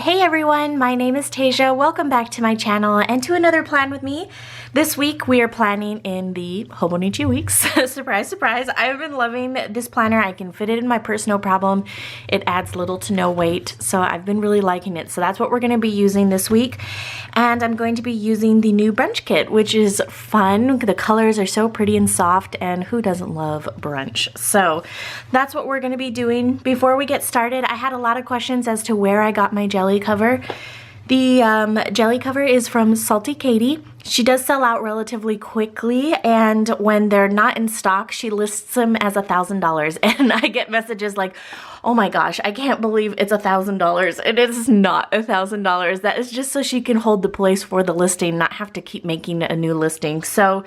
Hey everyone, my name is Tasia. Welcome back to my channel and to another plan with me. This week we are planning in the Hobonichi weeks. Surprise, surprise. I've been loving this planner. I can fit it in my purse, no problem. It adds little to no weight, so I've been really liking it. So that's what we're going to be using this week. And I'm going to be using the new brunch kit, which is fun. The colors are so pretty and soft, and who doesn't love brunch? So that's what we're going to be doing. Before we get started, I had a lot of questions as to where I got my jelly cover. The jelly cover is from Salty Katie. She does sell out relatively quickly, and when they're not in stock, she lists them as $1,000. And I get messages like, oh my gosh, I can't believe it's $1,000. It is not $1,000. That is just so she can hold the place for the listing, not have to keep making a new listing. So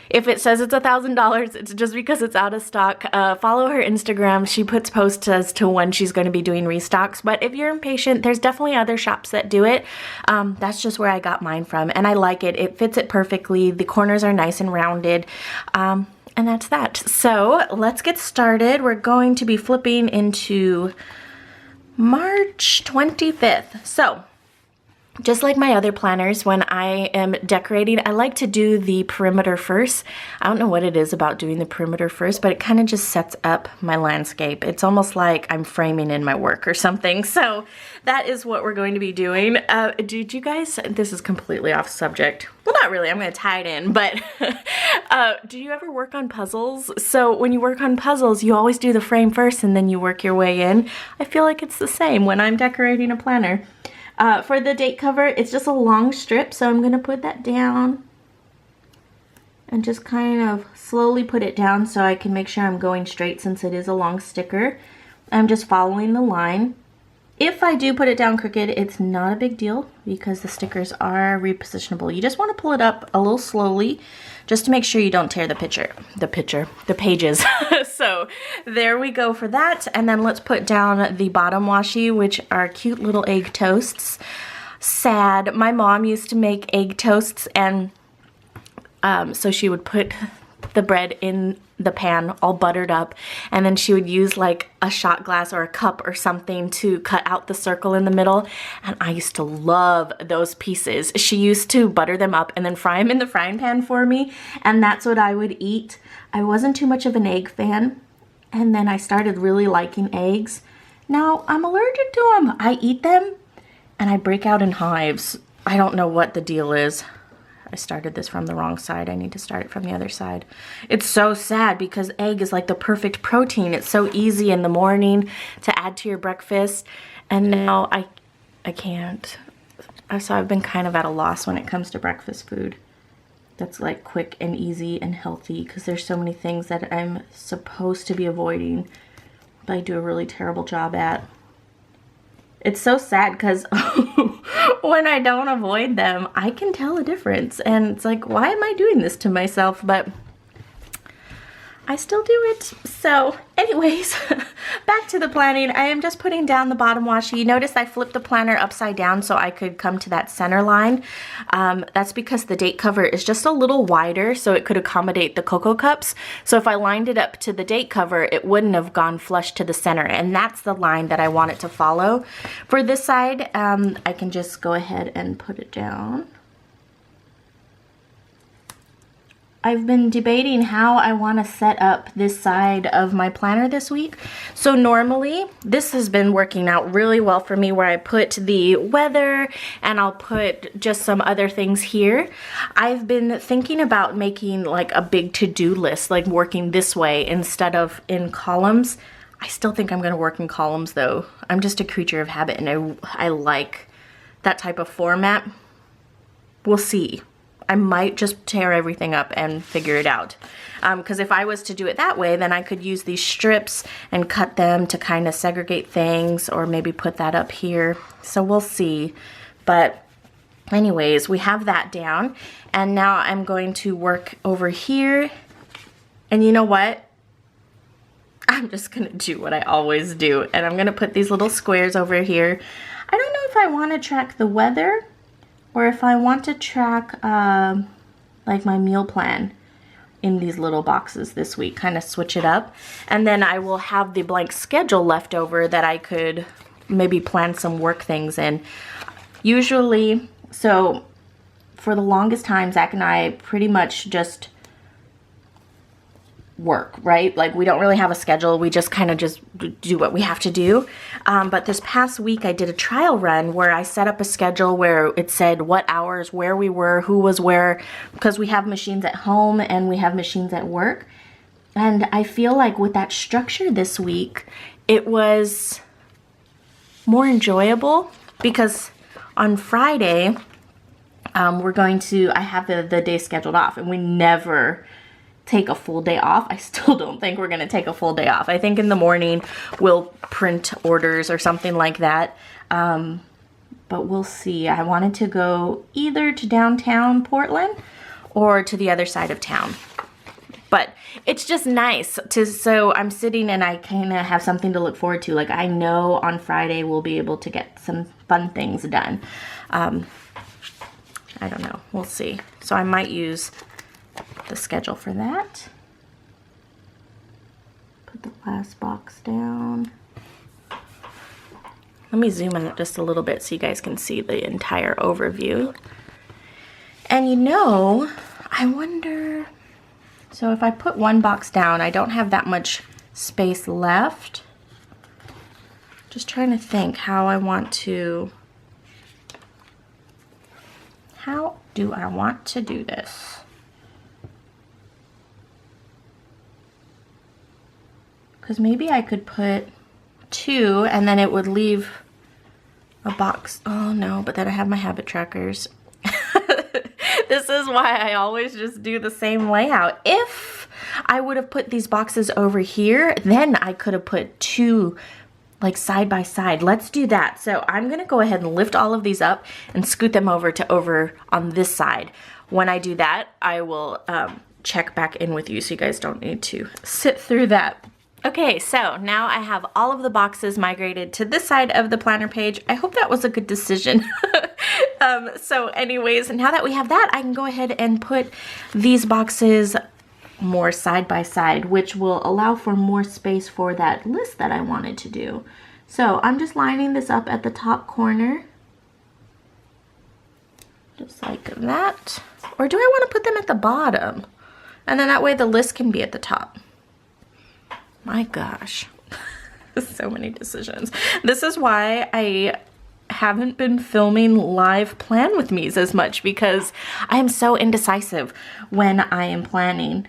if it says it's $1,000, it's just because it's out of stock. Follow her Instagram. She puts posts as to when she's going to be doing restocks. But if you're impatient, there's definitely other shops that do it. That's just where I got mine from, and I like it. It fits it perfectly. The corners are nice and rounded. And that's that. So let's get started. We're going to be flipping into March 25th. So just like my other planners, when I am decorating, I like to do the perimeter first. I don't know what it is about doing the perimeter first, but it kind of just sets up my landscape. It's almost like I'm framing in my work or something. So that is what we're going to be doing. Did you guys, this is completely off subject. Well, not really, I'm going to tie it in, but do you ever work on puzzles? So when you work on puzzles, you always do the frame first and then you work your way in. I feel like it's the same when I'm decorating a planner. For the date cover, it's just a long strip, so I'm going to put that down and just kind of slowly put it down so I can make sure I'm going straight since it is a long sticker. I'm just following the line. If I do put it down crooked, it's not a big deal because the stickers are repositionable. You just want to pull it up a little slowly just to make sure you don't tear the pages. So there we go for that. And then let's put down the bottom washi, which are cute little egg toasts. Sad. My mom used to make egg toasts, and so she would put the bread in the pan all buttered up, and then she would use like a shot glass or a cup or something to cut out the circle in the middle, and I used to love those pieces. She used to butter them up and then fry them in the frying pan for me, and that's what I would eat. I wasn't too much of an egg fan, and then I started really liking eggs. Now I'm allergic to them. I eat them and I break out in hives. I don't know what the deal is. I started this from the wrong side. I need to start it from the other side. It's so sad because egg is like the perfect protein. It's so easy in the morning to add to your breakfast. And now I can't. So I've been kind of at a loss when it comes to breakfast food that's like quick and easy and healthy, because there's so many things that I'm supposed to be avoiding, but I do a really terrible job at. It's so sad because when I don't avoid them, I can tell a difference. And it's like, why am I doing this to myself? But I still do it. So anyways, back to the planning. I am just putting down the bottom washi. Notice I flipped the planner upside down so I could come to that center line. That's because the date cover is just a little wider so it could accommodate the cocoa cups. So if I lined it up to the date cover, it wouldn't have gone flush to the center, and that's the line that I want it to follow. For this side, I can just go ahead and put it down. I've been debating how I want to set up this side of my planner this week. So normally, this has been working out really well for me, where I put the weather and I'll put just some other things here. I've been thinking about making like a big to-do list, like working this way instead of in columns. I still think I'm going to work in columns though. I'm just a creature of habit, and I like that type of format. We'll see. I might just tear everything up and figure it out. Because if I was to do it that way, then I could use these strips and cut them to kind of segregate things, or maybe put that up here. So we'll see. But anyways, we have that down. And now I'm going to work over here. And you know what? I'm just going to do what I always do. And I'm going to put these little squares over here. I don't know if I want to track the weather, or if I want to track like my meal plan in these little boxes this week, kind of switch it up. And then I will have the blank schedule left over that I could maybe plan some work things in. Usually, so for the longest time, Zach and I pretty much just work, right? Like, we don't really have a schedule. We just kind of just do what we have to do. But this past week I did a trial run where I set up a schedule where it said what hours, where we were, who was where, because we have machines at home and we have machines at work. And I feel like with that structure this week, it was more enjoyable because on Friday, I have the day scheduled off, and we never take a full day off. I still don't think we're gonna take a full day off. I think in the morning we'll print orders or something like that. But we'll see. I wanted to go either to downtown Portland or to the other side of town. But it's just nice so I'm sitting and I kind of have something to look forward to. Like, I know on Friday we'll be able to get some fun things done. I don't know. We'll see. So I might use the schedule for that. Put the last box down. Let me zoom in just a little bit so you guys can see the entire overview. And you know, I wonder... So if I put one box down, I don't have that much space left. Just trying to think how I want to... How do I want to do this? Because maybe I could put 2 and then it would leave a box. Oh no, but then I have my habit trackers. This is why I always just do the same layout. If I would have put these boxes over here, then I could have put 2 like side by side. Let's do that. So I'm gonna go ahead and lift all of these up and scoot them over on this side. When I do that, I will check back in with you so you guys don't need to sit through that. Okay, so now I have all of the boxes migrated to this side of the planner page. I hope that was a good decision. So anyways, now that we have that, I can go ahead and put these boxes more side by side, which will allow for more space for that list that I wanted to do. So I'm just lining this up at the top corner, just like that. Or do I want to put them at the bottom? And then that way the list can be at the top. My gosh, so many decisions. This is why I haven't been filming live plan with me's as much, because I am so indecisive when I am planning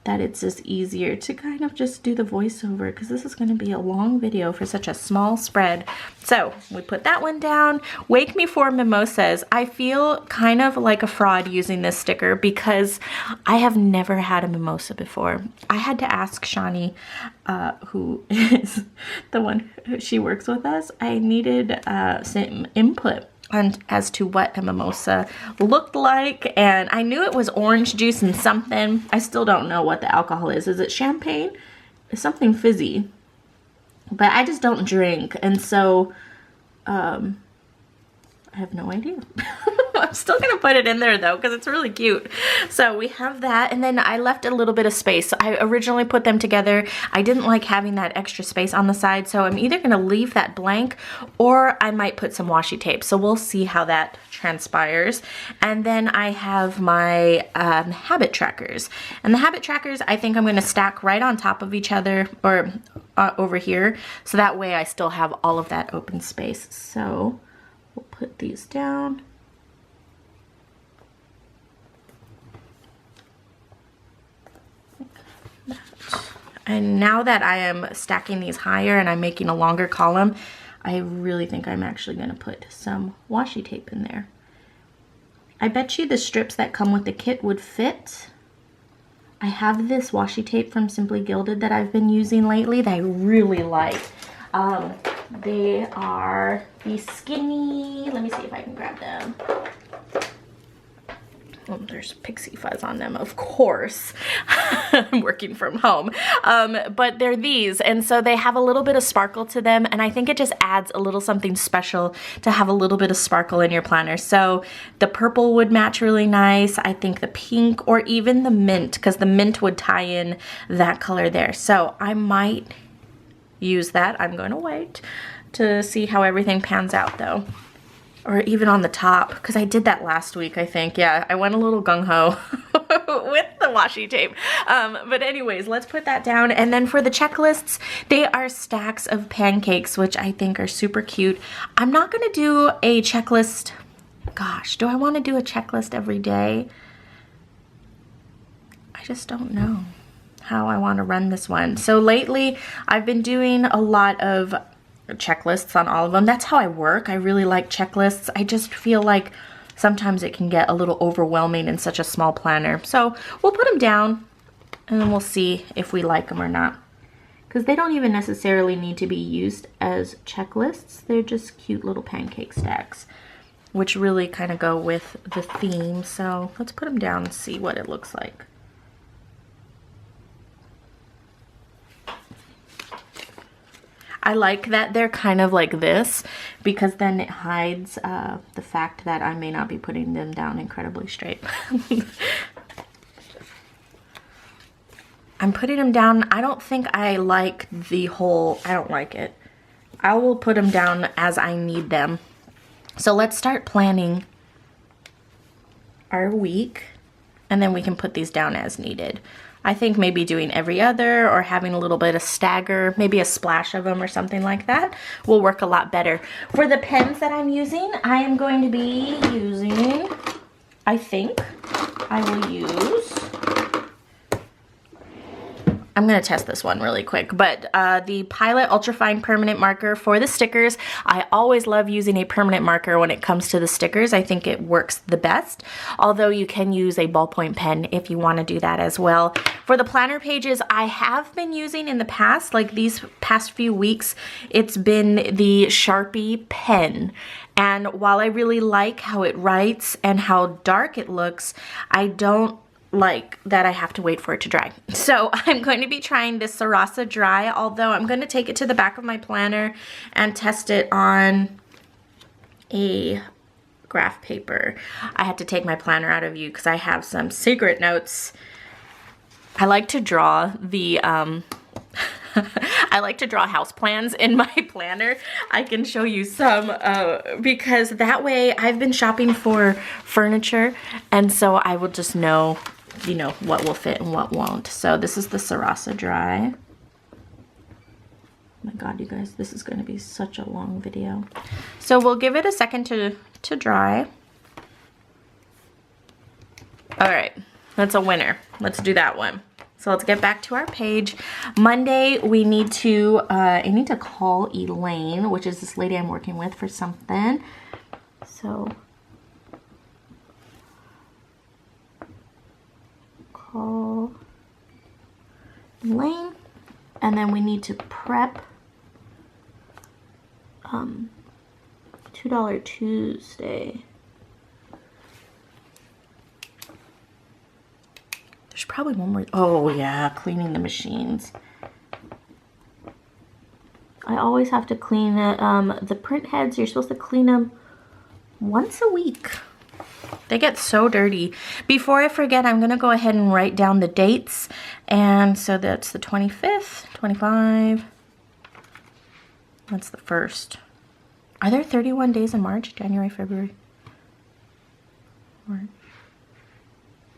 that it's just easier to kind of just do the voiceover, because this is going to be a long video for such a small spread. So we put that one down. Wake Me for Mimosas. I feel kind of like a fraud using this sticker because I have never had a mimosa before. I had to ask Shani, who is the one she works with us. I needed some input as to what a mimosa looked like, and I knew it was orange juice and something. I still don't know what the alcohol is. Is it champagne? It's something fizzy, but I just don't drink, and so I have no idea. I'm still gonna put it in there though because it's really cute. So we have that, and then I left a little bit of space. So I originally put them together. I didn't like having that extra space on the side, so I'm either gonna leave that blank or I might put some washi tape. So we'll see how that transpires. And then I have my habit trackers, and the habit trackers I think I'm gonna stack right on top of each other, or over here, so that way I still have all of that open space. So we'll put these down. And now that I am stacking these higher and I'm making a longer column, I really think I'm actually going to put some washi tape in there. I bet you the strips that come with the kit would fit. I have this washi tape from Simply Gilded that I've been using lately that I really like. They are the skinny, let me see if I can grab them. Oh, there's pixie fuzz on them, of course. I'm working from home. But they're these, and so they have a little bit of sparkle to them, and I think it just adds a little something special to have a little bit of sparkle in your planner. So the purple would match really nice. I think the pink, or even the mint, because the mint would tie in that color there. So I might use that. I'm going to wait to see how everything pans out though. Or even on the top, because I did that last week, I think. Yeah, I went a little gung-ho with the washi tape. But anyways, let's put that down. And then for the checklists, they are stacks of pancakes, which I think are super cute. I'm not gonna do a checklist. Gosh, do I wanna do a checklist every day? I just don't know how I wanna run this one. So lately, I've been doing a lot of checklists on all of them. That's how I work. I really like checklists. I just feel like sometimes it can get a little overwhelming in such a small planner. So we'll put them down and then we'll see if we like them or not. Because they don't even necessarily need to be used as checklists. They're just cute little pancake stacks, which really kind of go with the theme. So let's put them down and see what it looks like. I like that they're kind of like this because then it hides the fact that I may not be putting them down incredibly straight. I'm putting them down. I don't think I like the whole, I don't like it. I will put them down as I need them. So let's start planning our week and then we can put these down as needed. I think maybe doing every other or having a little bit of stagger, maybe a splash of them or something like that will work a lot better. For the pens that I'm using, I am going to be using, I think I will use, I'm going to test this one really quick, but the Pilot Ultrafine Permanent Marker for the stickers. I always love using a permanent marker when it comes to the stickers. I think it works the best, although you can use a ballpoint pen if you want to do that as well. For the planner pages, I have been using in the past, like these past few weeks, it's been the Sharpie pen. And while I really like how it writes and how dark it looks, I don't like that I have to wait for it to dry. So I'm going to be trying this Sarasa Dry, although I'm going to take it to the back of my planner and test it on a graph paper. I had to take my planner out of view because I have some secret notes. I like to draw the I like to draw house plans in my planner. I can show you some because that way I've been shopping for furniture and so I will just know, you know, what will fit and what won't. So this is the Sarasa Dry. Oh my god, you guys, this is going to be such a long video. So we'll give it a second to dry. All right, that's a winner. Let's do that one. So let's get back to our page. Monday, we need to, I need to call Elaine, which is this lady I'm working with for something. So, call Elaine. And then we need to prep $2 Tuesday. There's probably one more. Oh yeah, cleaning the machines. I always have to clean it. The print heads, you're supposed to clean them once a week. They get so dirty. Before I forget, I'm gonna go ahead and write down the dates. And so that's the 25th, 25. That's the 1st. Are there 31 days in March? January, February? March.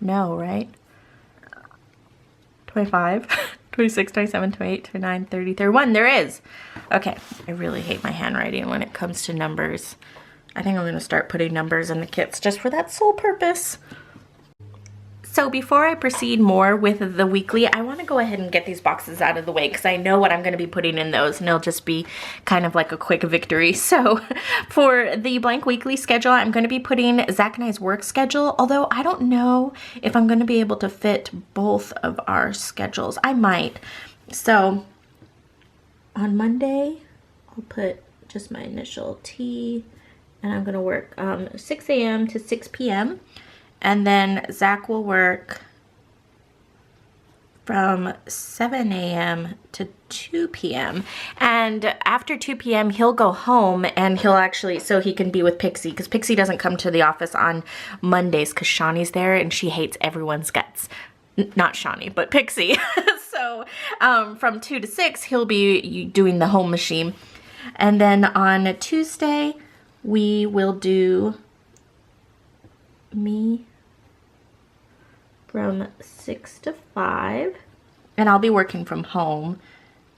No, right? 25, 26, 27, 28, 29, 30, 31. There is. Okay. I really hate my handwriting when it comes to numbers. I think I'm going to start putting numbers in the kits just for that sole purpose. So before I proceed more with the weekly, I want to go ahead and get these boxes out of the way because I know what I'm going to be putting in those and it'll just be kind of like a quick victory. So for the blank weekly schedule, I'm going to be putting Zach and I's work schedule, although I don't know if I'm going to be able to fit both of our schedules. I might. So on Monday, I'll put just my initial T and I'm going to work 6 a.m. to 6 p.m. And then Zach will work from 7 a.m. to 2 p.m. And after 2 p.m. he'll go home and he'll actually, so he can be with Pixie, because Pixie doesn't come to the office on Mondays because Shawnee's there and she hates everyone's guts. Not Shawnee, but Pixie. So from 2 to 6, he'll be doing the home machine. And then on Tuesday, we will do me from 6 to 5. And I'll be working from home.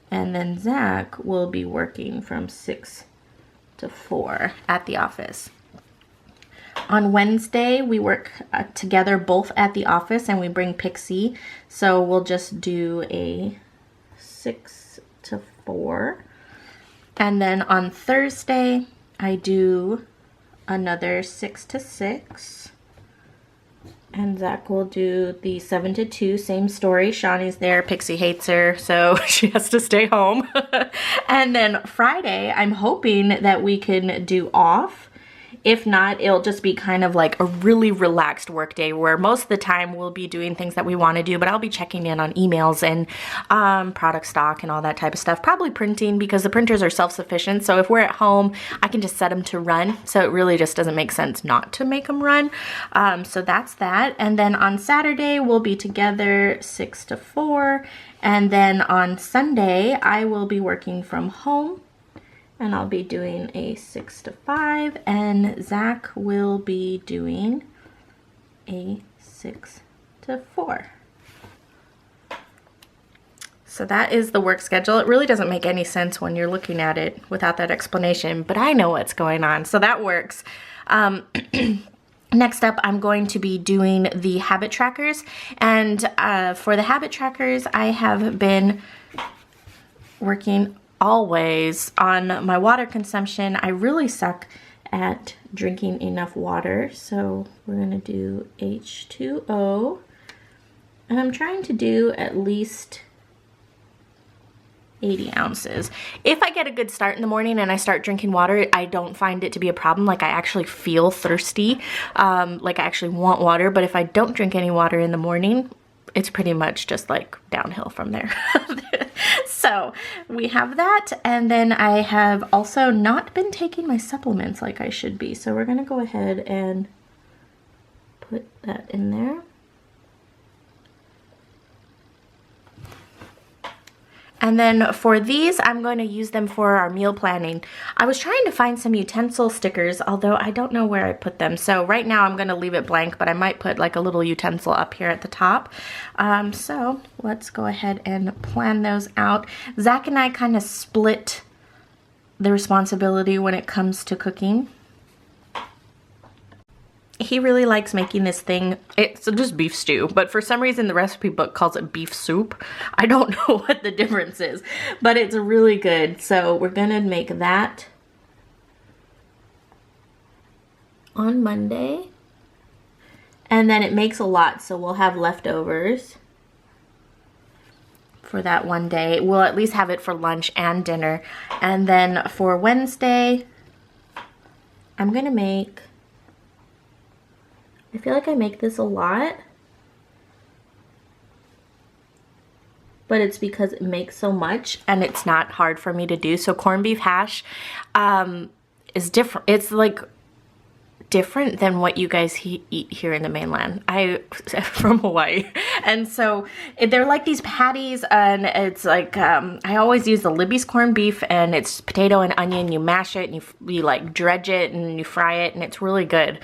And then Zach will be working from 6 to 4 at the office. On Wednesday, we work together both at the office and we bring Pixie. So we'll just do a 6 to 4. And then on Thursday, I do another 6 to 6. And Zach will do the 7 to 2, same story. Shawnee's there, Pixie hates her, so she has to stay home. And then Friday, I'm hoping that we can do off. If not, it'll just be kind of like a really relaxed work day where most of the time we'll be doing things that we want to do, but I'll be checking in on emails and product stock and all that type of stuff. Probably printing because the printers are self-sufficient. So if we're at home, I can just set them to run. So it really just doesn't make sense not to make them run. So that's that. And then on Saturday, we'll be together 6 to 4. And then on Sunday, I will be working from home. And I'll be doing a 6 to 5, and Zach will be doing a 6 to 4. So that is the work schedule. It really doesn't make any sense when you're looking at it without that explanation, but I know what's going on, so that works. Next up, I'm going to be doing the habit trackers, and for the habit trackers, I have been working always on my water consumption. I really suck at drinking enough water, so we're gonna do H2O, and I'm trying to do at least 80 ounces. If I get a good start in the morning and I start drinking water, I don't find it to be a problem. Like I actually feel thirsty, like I actually want water, but if I don't drink any water in the morning, it's pretty much just like downhill from there. So we have that, and then I have also not been taking my supplements like I should be. So we're gonna go ahead and put that in there. And then for these, I'm going to use them for our meal planning. I was trying to find some utensil stickers, although I don't know where I put them. So right now I'm going to leave it blank, but I might put like a little utensil up here at the top. So let's go ahead and plan those out. Zach and I kind of split the responsibility when it comes to cooking. He really likes making this thing. It's just beef stew, but for some reason the recipe book calls it beef soup. I don't know what the difference is, but it's really good. So we're gonna make that on Monday. And then it makes a lot, so we'll have leftovers for that one day. We'll at least have it for lunch and dinner. And then for Wednesday, I'm gonna make, I feel like I make this a lot, but it's because it makes so much and it's not hard for me to do. So corned beef hash is different. It's like different than what you guys eat here in the mainland. From Hawaii. And so they're like these patties, and it's like, I always use the Libby's corned beef, and it's potato and onion. You mash it and you like dredge it and you fry it, and it's really good.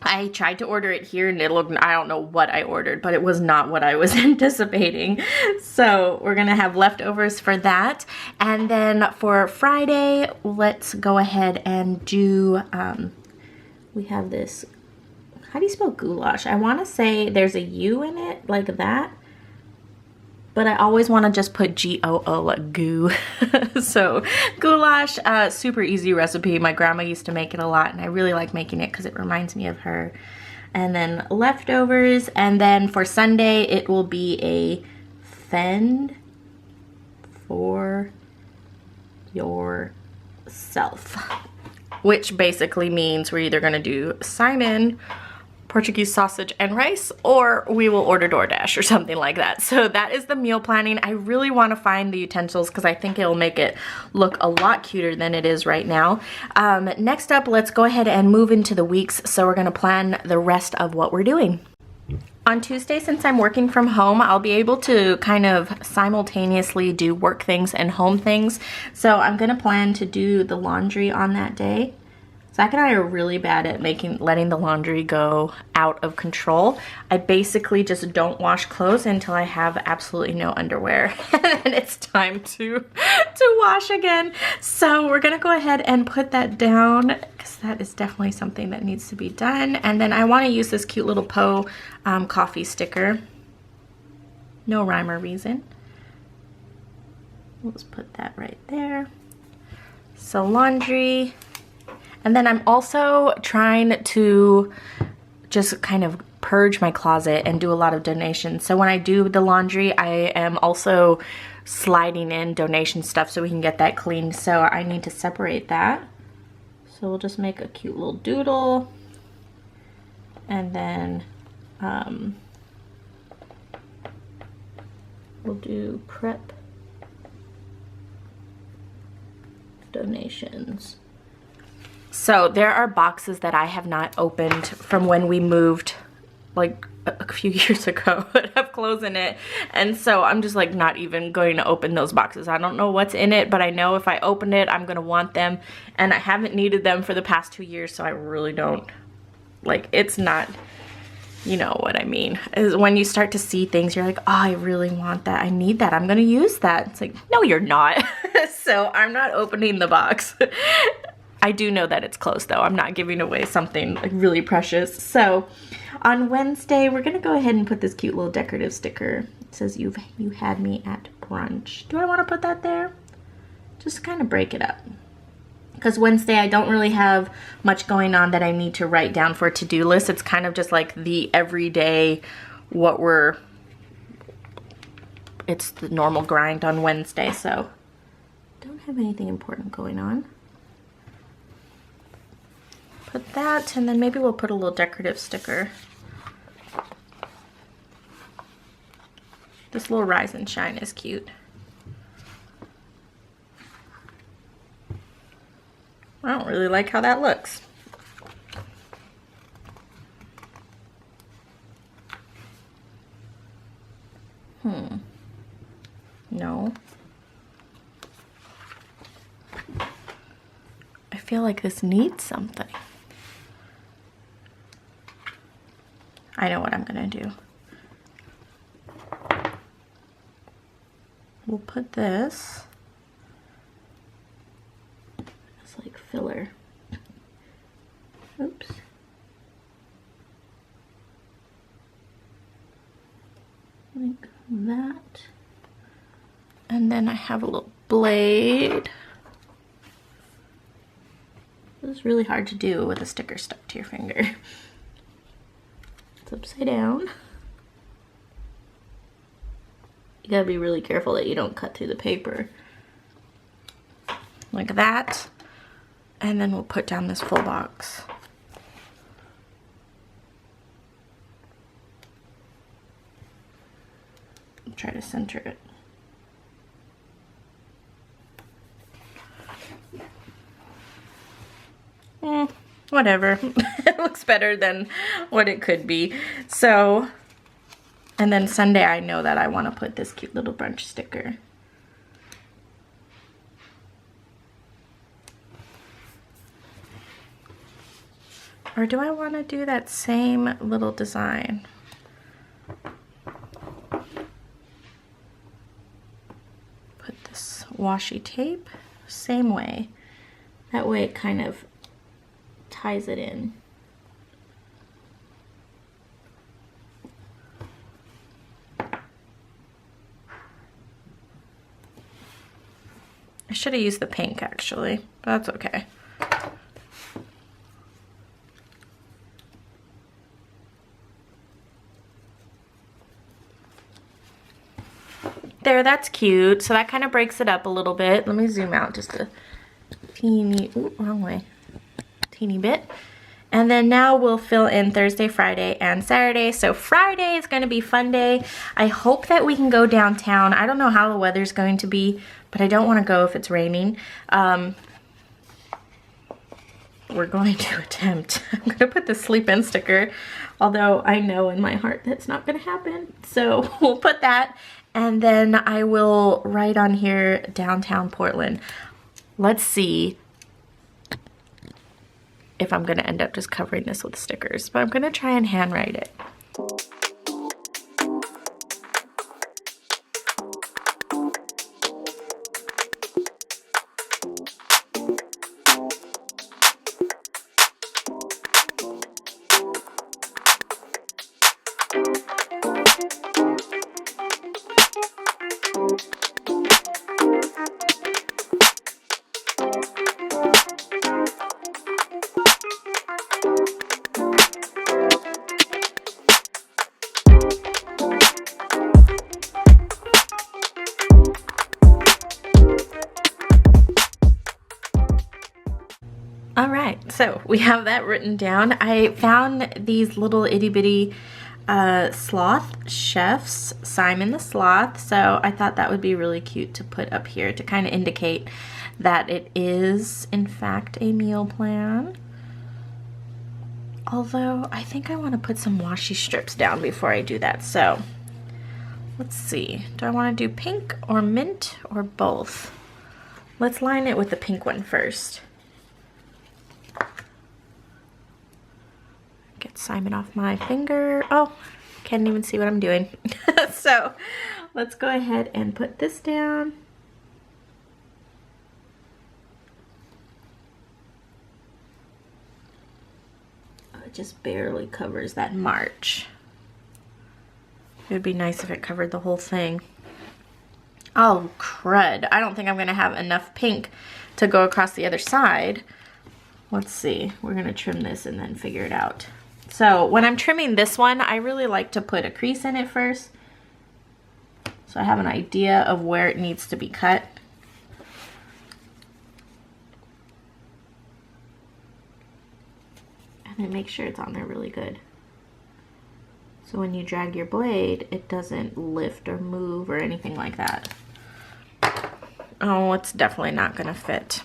I tried to order it here and it looked, I don't know what I ordered, but it was not what I was anticipating. So we're gonna have leftovers for that. And then for Friday, let's go ahead and do, we have this, how do you spell goulash? I wanna say there's a U in it, like that. But I always want to just put G-O-O, like goo. So goulash, super easy recipe. My grandma used to make it a lot, and I really like making it because it reminds me of her. And then leftovers, and then for Sunday, it will be a fend for yourself, which basically means we're either going to do sign in, Portuguese sausage and rice, or we will order DoorDash or something like that. So that is the meal planning. I really want to find the utensils because I think it'll make it look a lot cuter than it is right now. Next up, let's go ahead and move into the weeks. So we're going to plan the rest of what we're doing. On Tuesday, since I'm working from home, I'll be able to kind of simultaneously do work things and home things. So I'm gonna plan to do the laundry on that day. Zach and I are really bad at letting the laundry go out of control. I basically just don't wash clothes until I have absolutely no underwear. And it's time to wash again. So we're gonna go ahead and put that down because that is definitely something that needs to be done. And then I wanna use this cute little Poe coffee sticker. No rhyme or reason. We'll just put that right there. So laundry. And then I'm also trying to just kind of purge my closet and do a lot of donations. So when I do the laundry, I am also sliding in donation stuff so we can get that cleaned. So I need to separate that. So we'll just make a cute little doodle. And then we'll do prep donations. So there are boxes that I have not opened from when we moved like a few years ago that have clothes in it. And so I'm just like not even going to open those boxes. I don't know what's in it, but I know if I open it, I'm gonna want them. And I haven't needed them for the past 2 years, so I really don't, like, it's not, you know what I mean. Is when you start to see things, you're like, oh, I really want that. I need that. I'm gonna use that. It's like, no, you're not. So I'm not opening the box. I do know that it's closed though. I'm not giving away something like really precious. So on Wednesday, we're gonna go ahead and put this cute little decorative sticker. It says, you had me at brunch. Do I wanna put that there? Just kind of break it up. Because Wednesday, I don't really have much going on that I need to write down for a to-do list. It's kind of just like the everyday, it's the normal grind on Wednesday. So don't have anything important going on. Put that, and then maybe we'll put a little decorative sticker. This little rise and shine is cute. I don't really like how that looks. No. I feel like this needs something. I know what I'm gonna do. We'll put this as like filler. Oops. Like that. And then I have a little blade. This is really hard to do with a sticker stuck to your finger. It's upside down. You gotta be really careful that you don't cut through the paper. Like that. And then we'll put down this full box. Try to center it. Whatever. It looks better than what it could be. So, and then Sunday I know that I want to put this cute little brunch sticker. Or do I want to do that same little design? Put this washi tape, same way. That way it kind of ties it in. I should have used the pink actually, but that's okay. There, that's cute. So that kind of breaks it up a little bit. Let me zoom out just a teeny, ooh, wrong way. Teeny bit. And then now we'll fill in Thursday, Friday, and Saturday. So Friday is going to be fun day. I hope that we can go downtown. I don't know how the weather's going to be, but I don't want to go if it's raining. we're going to attempt. I'm going to put the sleep in sticker, although I know in my heart that's not going to happen. So we'll put that, and then I will write on here downtown Portland. Let's see if I'm going to end up just covering this with stickers, but I'm going to try and handwrite it. All right, so we have that written down. I found these little itty bitty sloth chefs, Simon the Sloth, so I thought that would be really cute to put up here to kind of indicate that it is in fact a meal plan. Although I think I want to put some washi strips down before I do that, so let's see. Do I want to do pink or mint or both? Let's line it with the pink one first. Get Simon off my finger. Oh, can't even see what I'm doing. So let's go ahead and put this down. Oh, it just barely covers that march. It would be nice if it covered the whole thing. Oh, crud. I don't think I'm going to have enough pink to go across the other side. Let's see. We're going to trim this and then figure it out. So when I'm trimming this one, I really like to put a crease in it first, so I have an idea of where it needs to be cut. And then make sure it's on there really good. So when you drag your blade, it doesn't lift or move or anything like that. Oh, it's definitely not gonna fit.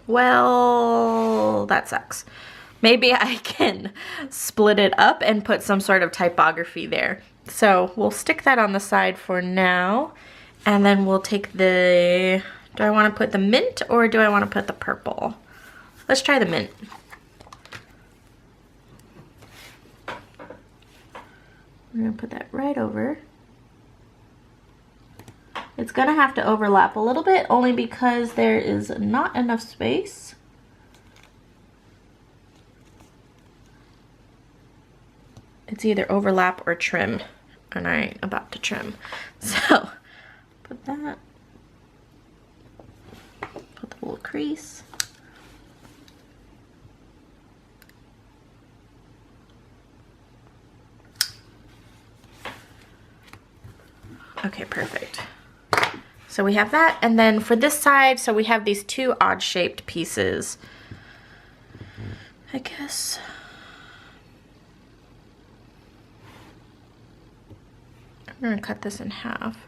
Well, that sucks. Maybe I can split it up and put some sort of typography there. So we'll stick that on the side for now. And then we'll take the, do I want to put the mint or do I want to put the purple? Let's try the mint. We're going to put that right over. It's going to have to overlap a little bit only because there is not enough space. It's either overlap or trim, and I ain't about to trim. So, put that, put the little crease. Okay, perfect. So we have that, and then for this side, so we have these two odd-shaped pieces. I guess I'm gonna cut this in half.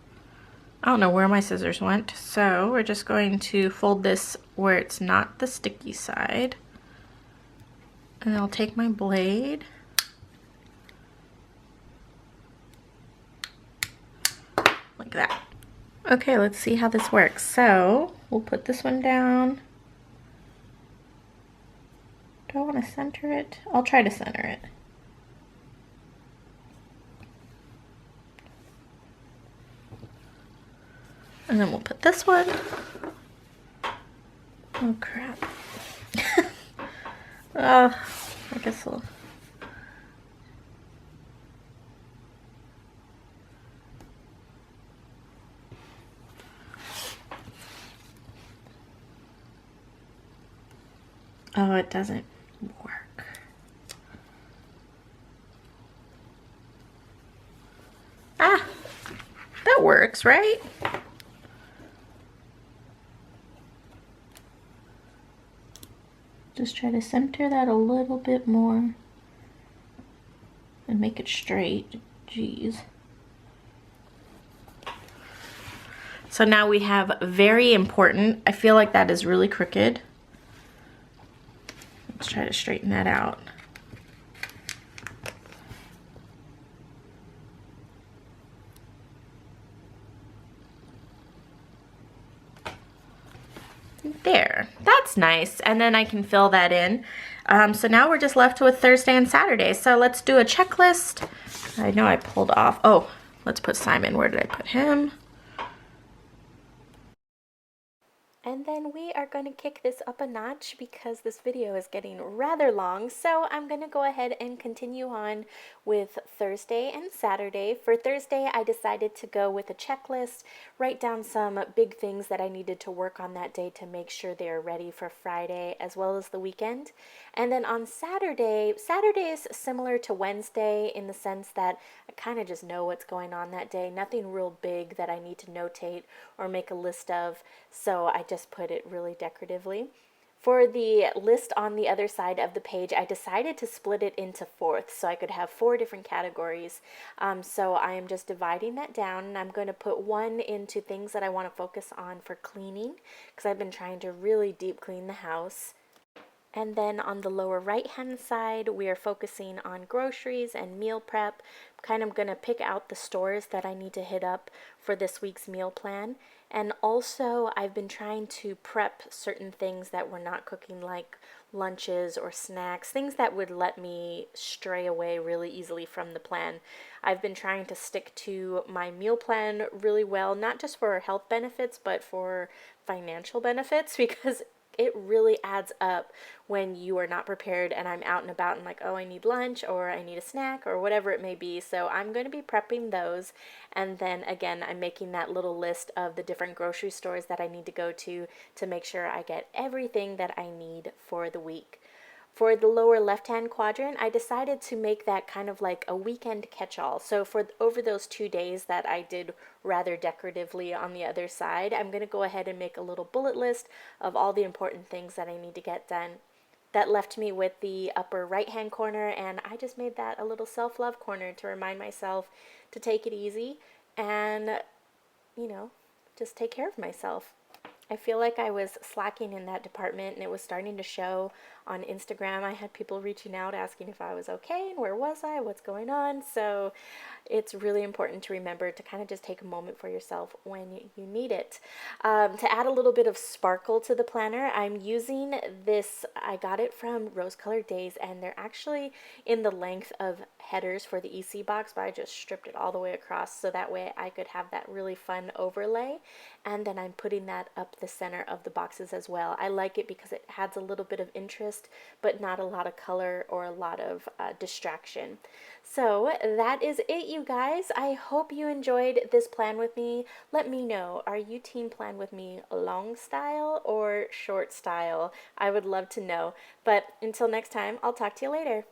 I don't know where my scissors went, so we're just going to fold this where it's not the sticky side. And I'll take my blade. Like that. Okay, let's see how this works. So, we'll put this one down. Do I want to center it? I'll try to center it. And then we'll put this one. Oh crap. Oh, I guess we'll. Oh, it doesn't work. Ah, that works, right? Just try to center that a little bit more and make it straight. Jeez. So now we have very important, I feel like that is really crooked. Let's try to straighten that out. There, that's nice. And then I can fill that in. So now we're just left with Thursday and Saturday. So let's do a checklist. I know I pulled off. Oh, let's put Simon. Where did I put him? And then we are going to kick this up a notch because this video is getting rather long. So I'm going to go ahead and continue on with Thursday and Saturday. For Thursday, I decided to go with a checklist, write down some big things that I needed to work on that day to make sure they're ready for Friday as well as the weekend. And then on Saturday, Saturday is similar to Wednesday in the sense that I kind of just know what's going on that day. Nothing real big that I need to notate or make a list of. So I just put it really decoratively. For the list on the other side of the page, I decided to split it into fourths so I could have 4 different categories. So I am just dividing that down, and I'm going to put one into things that I want to focus on for cleaning because I've been trying to really deep clean the house. And then on the lower right hand side, we are focusing on groceries and meal prep. Kind of going to pick out the stores that I need to hit up for this week's meal plan. And also I've been trying to prep certain things that we're not cooking, like lunches or snacks, things that would let me stray away really easily from the plan. I've been trying to stick to my meal plan really well, not just for health benefits, but for financial benefits, because it really adds up when you are not prepared and I'm out and about and like, oh, I need lunch or I need a snack or whatever it may be. So I'm going to be prepping those. And then again, I'm making that little list of the different grocery stores that I need to go to make sure I get everything that I need for the week. For the lower left-hand quadrant, I decided to make that kind of like a weekend catch-all. So for over those 2 days that I did rather decoratively on the other side, I'm going to go ahead and make a little bullet list of all the important things that I need to get done. That left me with the upper right-hand corner, and I just made that a little self-love corner to remind myself to take it easy and, you know, just take care of myself. I feel like I was slacking in that department, and it was starting to show on Instagram. I had people reaching out asking if I was okay and where was I, what's going on. So it's really important to remember to kind of just take a moment for yourself when you need it. To add a little bit of sparkle to the planner, I'm using this. I got it from Rose Colored Days, and they're actually in the length of headers for the EC box, but I just stripped it all the way across so that way I could have that really fun overlay. And then I'm putting that up the center of the boxes as well. I like it because it adds a little bit of interest, but not a lot of color or a lot of distraction. So that is it, you guys. I hope you enjoyed this plan with me. Let me know, are you team plan with me long style or short style? I would love to know. But until next time, I'll talk to you later.